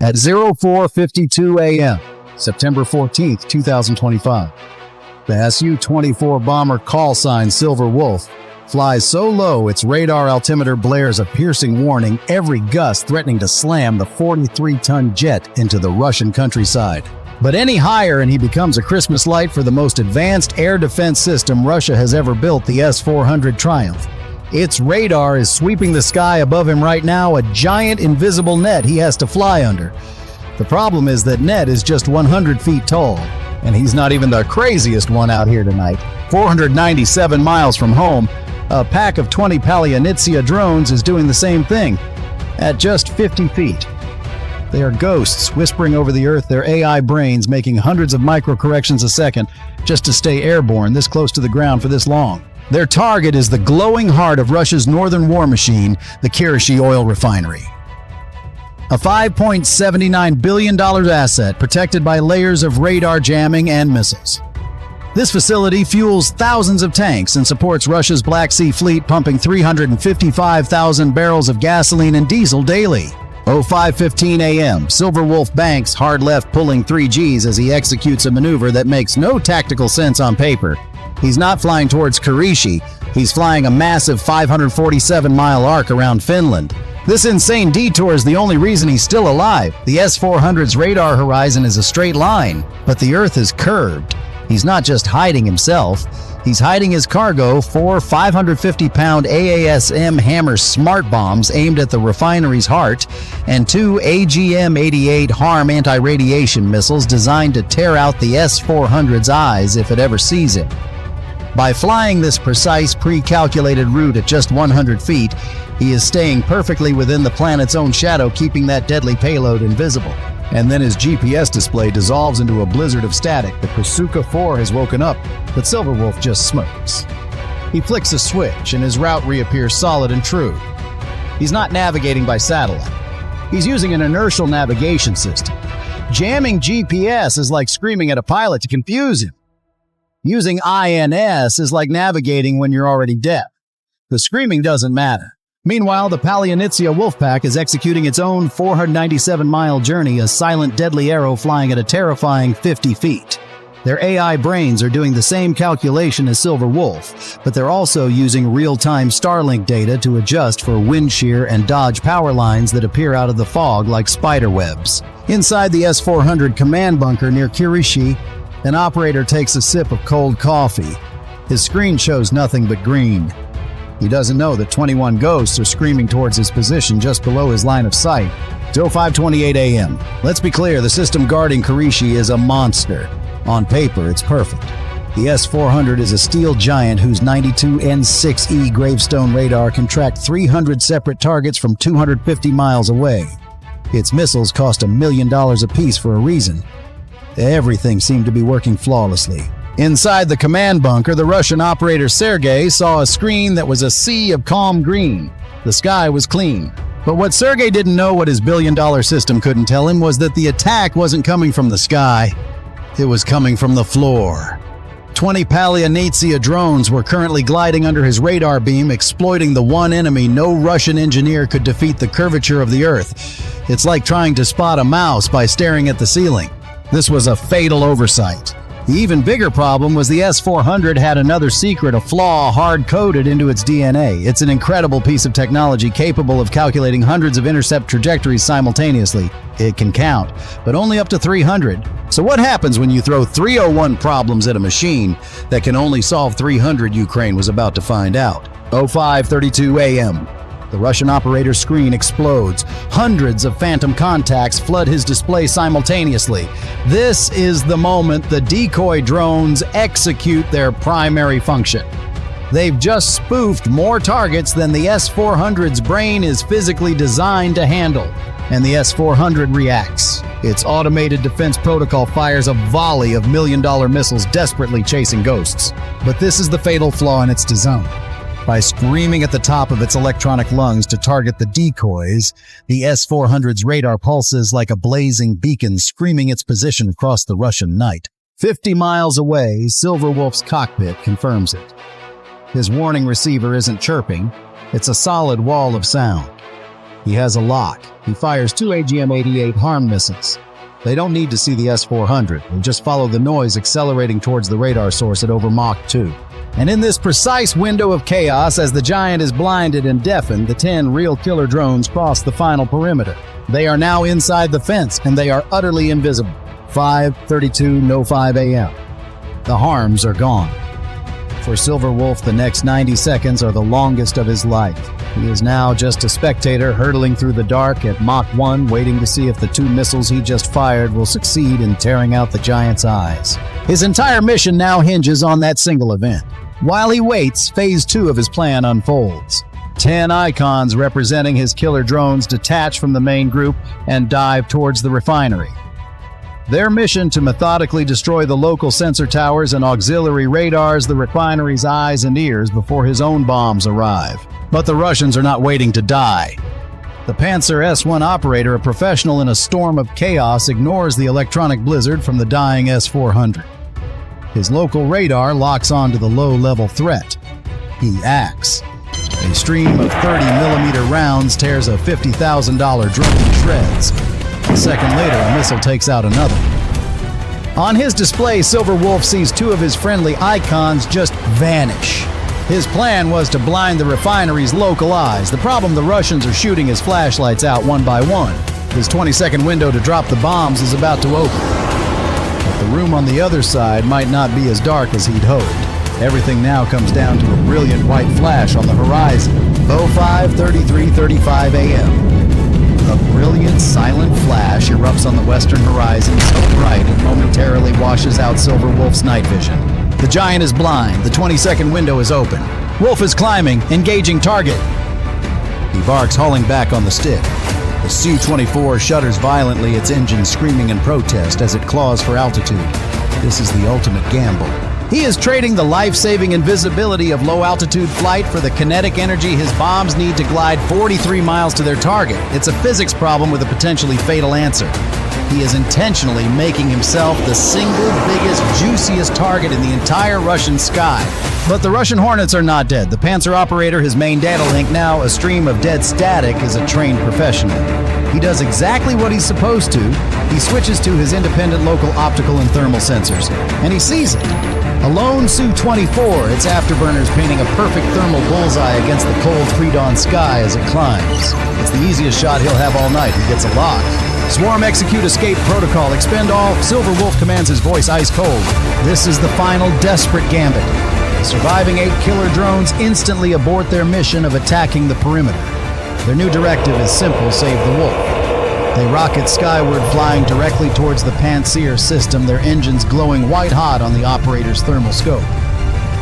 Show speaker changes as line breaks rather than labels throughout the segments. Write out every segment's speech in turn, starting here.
At 04:52 a.m., September 14, 2025, the Su-24 bomber call sign Silver Wolf flies so low its radar altimeter blares a piercing warning, every gust threatening to slam the 43-ton jet into the Russian countryside. But any higher and he becomes a Christmas light for the most advanced air defense system Russia has ever built, the S-400 Triumph. Its radar is sweeping the sky above him right now, a giant invisible net he has to fly under. The problem is that net is just 100 feet tall, and he's not even the craziest one out here tonight. 497 miles from home, a pack of 20 Palyannitsia drones is doing the same thing, at just 50 feet. They are ghosts whispering over the earth, their AI brains making hundreds of micro-corrections a second just to stay airborne this close to the ground for this long. Their target is the glowing heart of Russia's northern war machine, the Kirishi oil refinery. A $5.79 billion asset protected by layers of radar jamming and missiles. This facility fuels thousands of tanks and supports Russia's Black Sea fleet, pumping 355,000 barrels of gasoline and diesel daily. 05:15 a.m., Silver Wolf banks hard left, pulling 3 Gs as he executes a maneuver that makes no tactical sense on paper. He's not flying towards Kirishi, he's flying a massive 547-mile arc around Finland. This insane detour is the only reason he's still alive. The S-400's radar horizon is a straight line, but the Earth is curved. He's not just hiding himself, he's hiding his cargo, 4 550-pound AASM Hammer smart bombs aimed at the refinery's heart, and 2 AGM-88 HARM anti-radiation missiles designed to tear out the S-400's eyes if it ever sees it. By flying this precise, pre-calculated route at just 100 feet, he is staying perfectly within the planet's own shadow, keeping that deadly payload invisible. And then his GPS display dissolves into a blizzard of static. The Pursuka 4 has woken up, but Silver Wolf just smirks. He flicks a switch and his route reappears solid and true. He's not navigating by satellite. He's using an inertial navigation system. Jamming GPS is like screaming at a pilot to confuse him. Using INS is like navigating when you're already deaf. The screaming doesn't matter. Meanwhile, the Palyannitsia Wolfpack is executing its own 497-mile journey, a silent, deadly arrow flying at a terrifying 50 feet. Their AI brains are doing the same calculation as Silver Wolf, but they're also using real-time Starlink data to adjust for wind shear and dodge power lines that appear out of the fog like spider webs. Inside the S-400 command bunker near Kirishi, an operator takes a sip of cold coffee. His screen shows nothing but green. He doesn't know that 21 ghosts are screaming towards his position just below his line of sight. It's 05:28 a.m. Let's be clear, the system guarding Kirishi is a monster. On paper, it's perfect. The S-400 is a steel giant whose 92 N6E gravestone radar can track 300 separate targets from 250 miles away. Its missiles cost $1 million apiece for a reason. Everything seemed to be working flawlessly. Inside the command bunker, the Russian operator Sergei saw a screen that was a sea of calm green. The sky was clean. But what Sergei didn't know, what his billion-dollar system couldn't tell him, was that the attack wasn't coming from the sky. It was coming from the floor. 20 Palyannitsia drones were currently gliding under his radar beam, exploiting the one enemy no Russian engineer could defeat: the curvature of the Earth. It's like trying to spot a mouse by staring at the ceiling. This was a fatal oversight. The even bigger problem was the S-400 had another secret, a flaw hard-coded into its DNA. It's an incredible piece of technology capable of calculating hundreds of intercept trajectories simultaneously. It can count, but only up to 300. So what happens when you throw 301 problems at a machine that can only solve 300? Ukraine was about to find out. 05:32 a.m. The Russian operator's screen explodes. Hundreds of phantom contacts flood his display simultaneously. This is the moment the decoy drones execute their primary function. They've just spoofed more targets than the S-400's brain is physically designed to handle, and the S-400 reacts. Its automated defense protocol fires a volley of million-dollar missiles desperately chasing ghosts. But this is the fatal flaw in its design. By screaming at the top of its electronic lungs to target the decoys, the S-400's radar pulses like a blazing beacon, screaming its position across the Russian night. 50 miles away, Silver Wolf's cockpit confirms it. His warning receiver isn't chirping, it's a solid wall of sound. He has a lock. He fires 2 AGM-88 HARM missiles. They don't need to see the S-400. They just follow the noise accelerating towards the radar source at over Mach 2. And in this precise window of chaos, as the giant is blinded and deafened, the 10 real killer drones cross the final perimeter. They are now inside the fence, and they are utterly invisible. 5:32:05 a.m. The harms are gone. For Silver Wolf, the next 90 seconds are the longest of his life. He is now just a spectator hurtling through the dark at Mach 1, waiting to see if the 2 missiles he just fired will succeed in tearing out the giant's eyes. His entire mission now hinges on that single event. While he waits, Phase 2 of his plan unfolds. 10 icons representing his killer drones detach from the main group and dive towards the refinery. Their mission to methodically destroy the local sensor towers and auxiliary radars, the refinery's eyes and ears before his own bombs arrive. But the Russians are not waiting to die. The Panzer S-1 operator, a professional in a storm of chaos, ignores the electronic blizzard from the dying S-400. His local radar locks onto the low-level threat. He acts. A stream of 30mm rounds tears a $50,000 drone to shreds. A second later, a missile takes out another. On his display, Silver Wolf sees 2 of his friendly icons just vanish. His plan was to blind the refinery's local eyes. The problem, the Russians are shooting his flashlights out one by one. His 20-second window to drop the bombs is about to open. But the room on the other side might not be as dark as he'd hoped. Everything now comes down to a brilliant white flash on the horizon. 05:33:35 a.m. A brilliant, silent flash erupts on the western horizon so bright it momentarily washes out Silver Wolf's night vision. The giant is blind. The 20-second window is open. Wolf is climbing, engaging target. He barks, hauling back on the stick. The Su-24 shudders violently, its engine screaming in protest as it claws for altitude. This is the ultimate gamble. He is trading the life-saving invisibility of low-altitude flight for the kinetic energy his bombs need to glide 43 miles to their target. It's a physics problem with a potentially fatal answer. He is intentionally making himself the single biggest, juiciest target in the entire Russian sky. But the Russian Hornets are not dead. The Panzer operator, his main data link, now a stream of dead static, is a trained professional. He does exactly what he's supposed to. He switches to his independent local optical and thermal sensors, and he sees it. A lone Su-24, its afterburners painting a perfect thermal bullseye against the cold pre-dawn sky as it climbs. It's the easiest shot he'll have all night. He gets a lock. Swarm, execute, escape, protocol, expend all. Silver Wolf commands his voice ice cold. This is the final desperate gambit. The surviving 8 killer drones instantly abort their mission of attacking the perimeter. Their new directive is simple: save the wolf. They rocket skyward, flying directly towards the Panzer system, their engines glowing white-hot on the operator's thermal scope.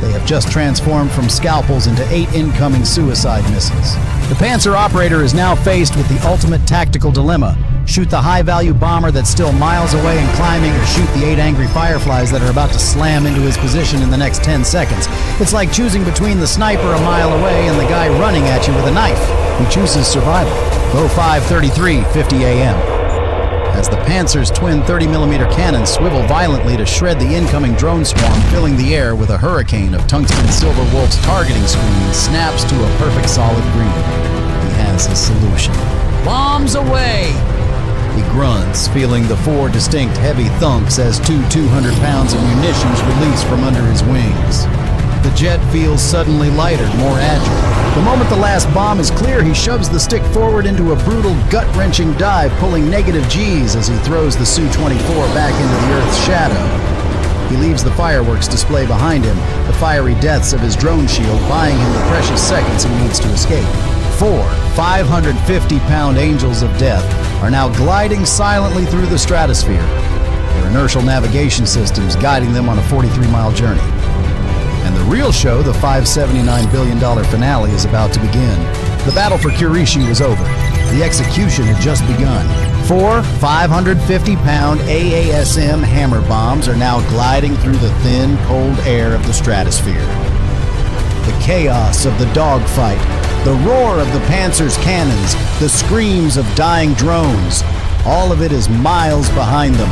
They have just transformed from scalpels into 8 incoming suicide missiles. The Panzer operator is now faced with the ultimate tactical dilemma: shoot the high-value bomber that's still miles away and climbing, or shoot the 8 angry fireflies that are about to slam into his position in the next 10 seconds. It's like choosing between the sniper a mile away and the guy running at you with a knife. He chooses survival. 05:33:50 a.m. As the Panzer's twin 30mm cannons swivel violently to shred the incoming drone swarm, filling the air with a hurricane of tungsten, Silver Wolf's targeting screen snaps to a perfect solid green. He has his solution. Bombs away! He grunts, feeling the 4 distinct heavy thunks as 200 pounds of munitions release from under his wings. The jet feels suddenly lighter, more agile. The moment the last bomb is clear, he shoves the stick forward into a brutal, gut-wrenching dive, pulling negative Gs as he throws the Su-24 back into the Earth's shadow. He leaves the fireworks display behind him, the fiery deaths of his drone shield buying him the precious seconds he needs to escape. 4 550-pound angels of death are now gliding silently through the stratosphere, their inertial navigation systems guiding them on a 43-mile journey. And the real show, the $579 billion finale, is about to begin. The battle for Kurishi was over. The execution had just begun. 4 550-pound AASM hammer bombs are now gliding through the thin, cold air of the stratosphere. The chaos of the dogfight, the roar of the Panzer's cannons, the screams of dying drones, all of it is miles behind them.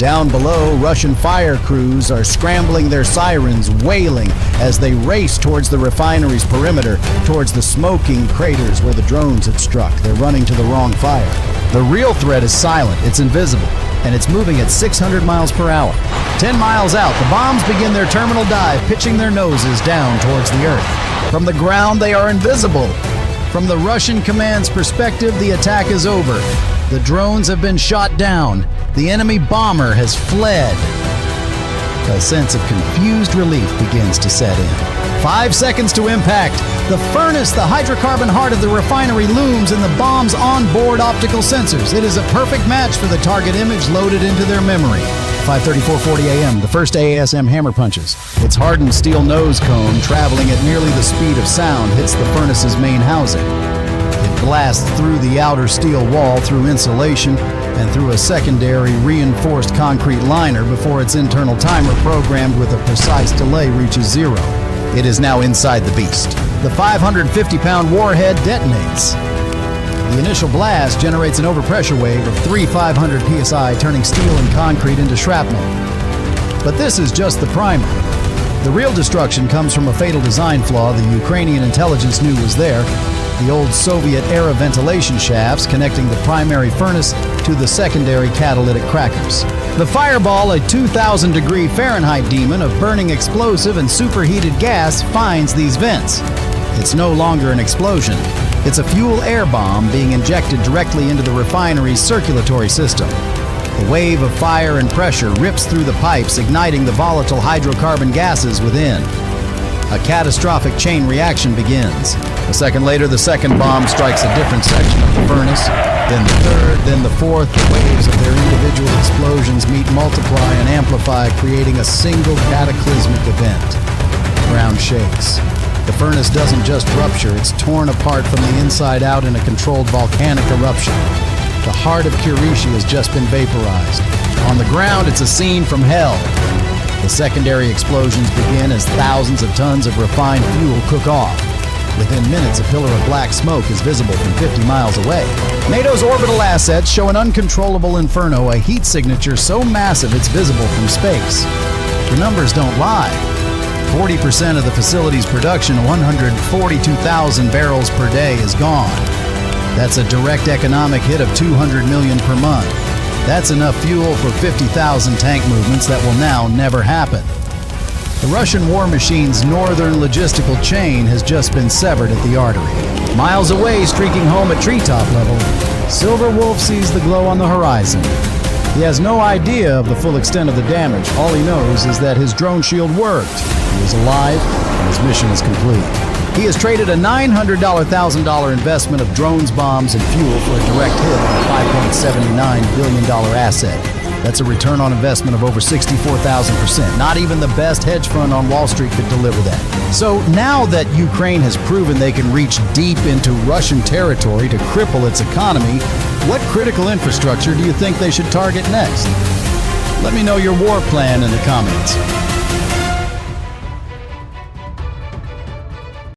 Down below, Russian fire crews are scrambling their sirens, wailing as they race towards the refinery's perimeter, towards the smoking craters where the drones had struck. They're running to the wrong fire. The real threat is silent, it's invisible, and it's moving at 600 miles per hour. 10 miles out, the bombs begin their terminal dive, pitching their noses down towards the earth. From the ground, they are invisible. From the Russian command's perspective, the attack is over. The drones have been shot down. The enemy bomber has fled. A sense of confused relief begins to set in. 5 seconds to impact. The furnace, the hydrocarbon heart of the refinery, looms in the bomb's onboard optical sensors. It is a perfect match for the target image loaded into their memory. 5:34:40 a.m., the first AASM hammer punches. Its hardened steel nose cone, traveling at nearly the speed of sound, hits the furnace's main housing. It blasts through the outer steel wall, through insulation, and through a secondary reinforced concrete liner before its internal timer, programmed with a precise delay, reaches zero. It is now inside the beast. The 550-pound warhead detonates. The initial blast generates an overpressure wave of 3,500 psi, turning steel and concrete into shrapnel. But this is just the primer. The real destruction comes from a fatal design flaw the Ukrainian intelligence knew was there: the old Soviet-era ventilation shafts connecting the primary furnace to the secondary catalytic crackers. The Fireball, a 2,000-degree Fahrenheit demon of burning explosive and superheated gas, finds these vents. It's no longer an explosion. It's a fuel-air bomb being injected directly into the refinery's circulatory system. The wave of fire and pressure rips through the pipes, igniting the volatile hydrocarbon gases within. A catastrophic chain reaction begins. A second later, the second bomb strikes a different section of the furnace, then the third, then the fourth. The waves of their individual explosions meet, multiply, and amplify, creating a single cataclysmic event. The ground shakes. The furnace doesn't just rupture, it's torn apart from the inside out in a controlled volcanic eruption. The heart of Kurishi has just been vaporized. On the ground, it's a scene from hell. The secondary explosions begin as thousands of tons of refined fuel cook off. Within minutes, a pillar of black smoke is visible from 50 miles away. NATO's orbital assets show an uncontrollable inferno, a heat signature so massive it's visible from space. The numbers don't lie. 40% of the facility's production, 142,000 barrels per day, is gone. That's a direct economic hit of $200 million per month. That's enough fuel for 50,000 tank movements that will now never happen. The Russian war machine's northern logistical chain has just been severed at the artery. Miles away, streaking home at treetop level, Silver Wolf sees the glow on the horizon. He has no idea of the full extent of the damage. All he knows is that his drone shield worked. He is alive, and his mission is complete. He has traded a $900,000 investment of drones, bombs, and fuel for a direct hit on a $5.79 billion asset. That's a return on investment of over 64,000%. Not even the best hedge fund on Wall Street could deliver that. So now that Ukraine has proven they can reach deep into Russian territory to cripple its economy, what critical infrastructure do you think they should target next? Let me know your war plan in the comments.